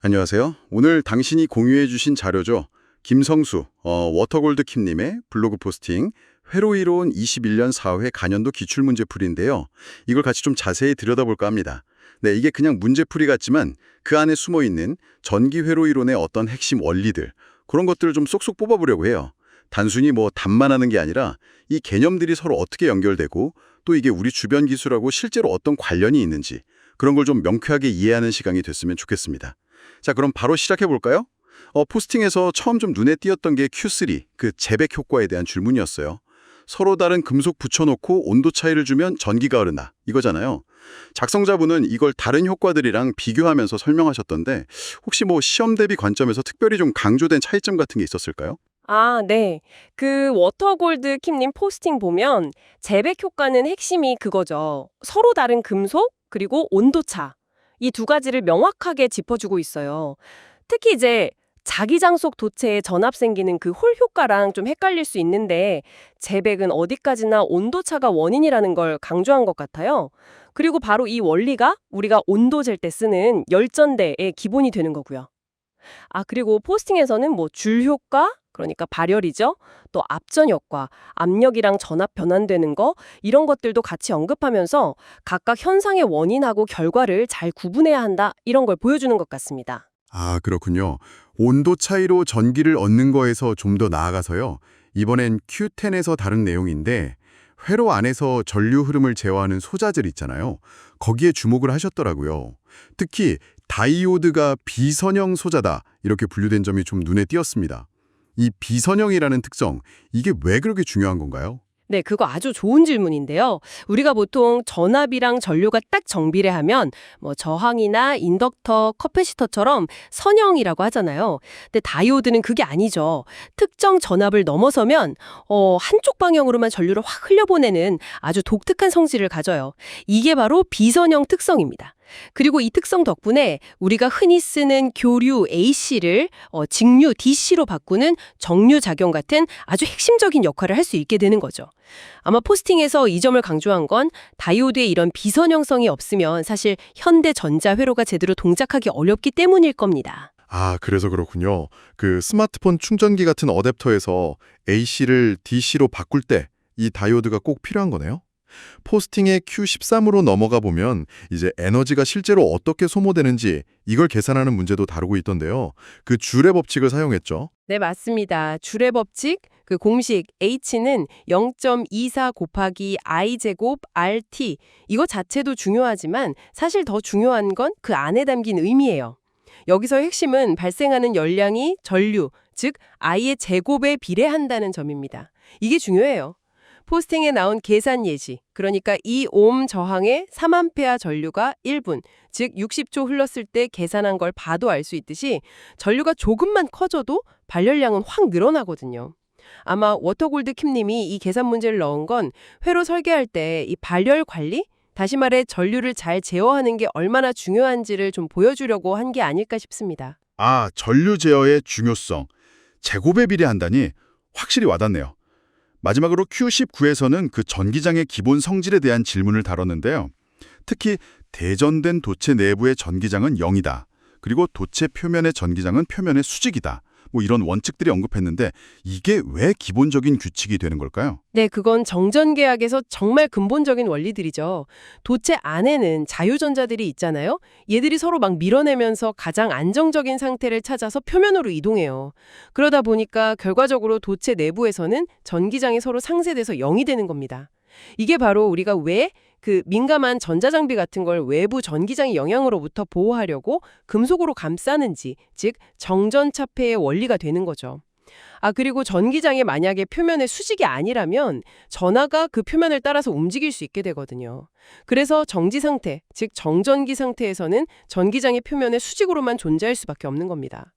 안녕하세요. 오늘 당신이 공유해 주신 자료죠. 김성수, 워터골드킴님의 블로그 포스팅 회로 이로운 21년 4회 간연도 기출문제풀이인데요. 이걸 같이 좀 자세히 들여다볼까 합니다. 네, 이게 그냥 문제풀이 같지만 그 안에 숨어있는 전기회로 이론의 어떤 핵심 원리들, 그런 것들을 좀 쏙쏙 뽑아보려고 해요. 단순히 뭐 답만 하는 게 아니라 이 개념들이 서로 어떻게 연결되고 또 이게 우리 주변 기술하고 실제로 어떤 관련이 있는지 그런 걸 좀 명쾌하게 이해하는 시간이 됐으면 좋겠습니다. 자, 그럼 바로 시작해 볼까요? 포스팅에서 처음 좀 눈에 띄었던 게 Q3, 그 재백 효과에 대한 질문이었어요. 서로 다른 금속 붙여놓고 온도 차이를 주면 전기가 흐르나 이거잖아요. 작성자분은 이걸 다른 효과들이랑 비교하면서 설명하셨던데 혹시 뭐 시험 대비 관점에서 특별히 좀 강조된 차이점 같은 게 있었을까요? 아, 네. 그 워터골드 킴님 포스팅 보면 재백 효과는 핵심이 그거죠. 서로 다른 금속 그리고 온도차. 이 두 가지를 명확하게 짚어주고 있어요. 특히 이제 자기장 속 도체에 전압 생기는 그 홀 효과랑 좀 헷갈릴 수 있는데 재백은 어디까지나 온도차가 원인이라는 걸 강조한 것 같아요. 그리고 바로 이 원리가 우리가 온도 잴 때 쓰는 열전대의 기본이 되는 거고요. 아, 그리고 포스팅에서는 뭐 줄 효과, 그러니까 발열이죠. 또 압전 효과, 압력이랑 전압 변환되는 거, 이런 것들도 같이 언급하면서 각각 현상의 원인하고 결과를 잘 구분해야 한다, 이런 걸 보여주는 것 같습니다. 아, 그렇군요. 온도 차이로 전기를 얻는 거에서 좀 더 나아가서요. 이번엔 Q10에서 다른 내용인데 회로 안에서 전류 흐름을 제어하는 소자들 있잖아요. 거기에 주목을 하셨더라고요. 특히 다이오드가 비선형 소자다 이렇게 분류된 점이 좀 눈에 띄었습니다. 이 비선형이라는 특성, 이게 왜 그렇게 중요한 건가요? 네, 그거 아주 좋은 질문인데요. 우리가 보통 전압이랑 전류가 딱 정비례하면 뭐 저항이나 인덕터, 커패시터처럼 선형이라고 하잖아요. 근데 다이오드는 그게 아니죠. 특정 전압을 넘어서면 한쪽 방향으로만 전류를 확 흘려보내는 아주 독특한 성질을 가져요. 이게 바로 비선형 특성입니다. 그리고 이 특성 덕분에 우리가 흔히 쓰는 교류 AC를 직류 DC로 바꾸는 정류 작용 같은 아주 핵심적인 역할을 할 수 있게 되는 거죠. 아마 포스팅에서 이 점을 강조한 건 다이오드의 이런 비선형성이 없으면 사실 현대 전자회로가 제대로 동작하기 어렵기 때문일 겁니다. 아, 그래서 그렇군요. 그 스마트폰 충전기 같은 어댑터에서 AC를 DC로 바꿀 때 이 다이오드가 꼭 필요한 거네요. 포스팅의 Q13으로 넘어가 보면 이제 에너지가 실제로 어떻게 소모되는지 이걸 계산하는 문제도 다루고 있던데요. 그 줄의 법칙을 사용했죠. 네, 맞습니다. 줄의 법칙, 그 공식 H는 0.24 곱하기 I 제곱 RT. 이거 자체도 중요하지만 사실 더 중요한 건 그 안에 담긴 의미예요. 여기서 핵심은 발생하는 열량이 전류, 즉 I의 제곱에 비례한다는 점입니다. 이게 중요해요. 포스팅에 나온 계산 예시, 그러니까 2옴 저항의 3A 전류가 1분, 즉 60초 흘렀을 때 계산한 걸 봐도 알 수 있듯이 전류가 조금만 커져도 발열량은 확 늘어나거든요. 아마 워터골드 킴님이 이 계산 문제를 넣은 건 회로 설계할 때 이 발열 관리, 다시 말해 전류를 잘 제어하는 게 얼마나 중요한지를 좀 보여주려고 한 게 아닐까 싶습니다. 아, 전류 제어의 중요성, 제곱에 비례한다니 확실히 와닿네요. 마지막으로 Q19에서는 그 전기장의 기본 성질에 대한 질문을 다뤘는데요. 특히 대전된 도체 내부의 전기장은 0이다. 그리고 도체 표면의 전기장은 표면의 수직이다. 뭐 이런 원칙들이 언급했는데 이게 왜 기본적인 규칙이 되는 걸까요? 네, 그건 정전계약에서 정말 근본적인 원리들이죠. 도체 안에는 자유전자들이 있잖아요. 얘들이 서로 막 밀어내면서 가장 안정적인 상태를 찾아서 표면으로 이동해요. 그러다 보니까 결과적으로 도체 내부에서는 전기장이 서로 상쇄돼서 0이 되는 겁니다. 이게 바로 우리가 왜 그 민감한 전자장비 같은 걸 외부 전기장의 영향으로부터 보호하려고 금속으로 감싸는지, 즉 정전차폐의 원리가 되는 거죠. 아, 그리고 전기장이 만약에 표면의 수직이 아니라면 전하가 그 표면을 따라서 움직일 수 있게 되거든요. 그래서 정지 상태, 즉 정전기 상태에서는 전기장의 표면에 수직으로만 존재할 수밖에 없는 겁니다.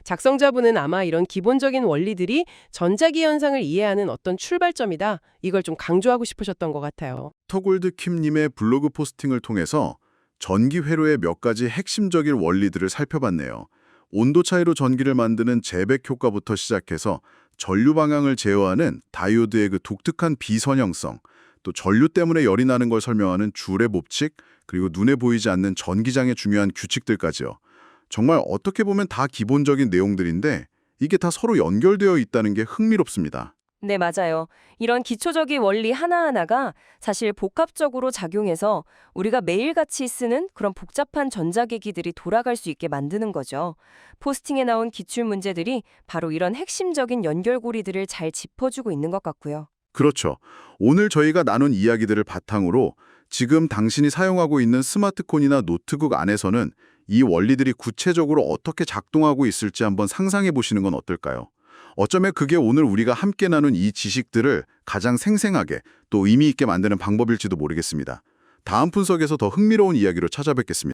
작성자분은 아마 이런 기본적인 원리들이 전자기 현상을 이해하는 어떤 출발점이다, 이걸 좀 강조하고 싶으셨던 것 같아요. 터골드 킴님의 블로그 포스팅을 통해서 전기 회로의 몇 가지 핵심적인 원리들을 살펴봤네요. 온도 차이로 전기를 만드는 재백 효과부터 시작해서 전류 방향을 제어하는 다이오드의 그 독특한 비선형성, 또 전류 때문에 열이 나는 걸 설명하는 줄의 법칙, 그리고 눈에 보이지 않는 전기장의 중요한 규칙들까지요. 정말 어떻게 보면 다 기본적인 내용들인데 이게 다 서로 연결되어 있다는 게 흥미롭습니다. 네, 맞아요. 이런 기초적인 원리 하나하나가 사실 복합적으로 작용해서 우리가 매일같이 쓰는 그런 복잡한 전자기기들이 돌아갈 수 있게 만드는 거죠. 포스팅에 나온 기출 문제들이 바로 이런 핵심적인 연결고리들을 잘 짚어주고 있는 것 같고요. 그렇죠. 오늘 저희가 나눈 이야기들을 바탕으로 지금 당신이 사용하고 있는 스마트폰이나 노트북 안에서는 이 원리들이 구체적으로 어떻게 작동하고 있을지 한번 상상해 보시는 건 어떨까요? 어쩌면 그게 오늘 우리가 함께 나눈 이 지식들을 가장 생생하게 또 의미 있게 만드는 방법일지도 모르겠습니다. 다음 분석에서 더 흥미로운 이야기로 찾아뵙겠습니다.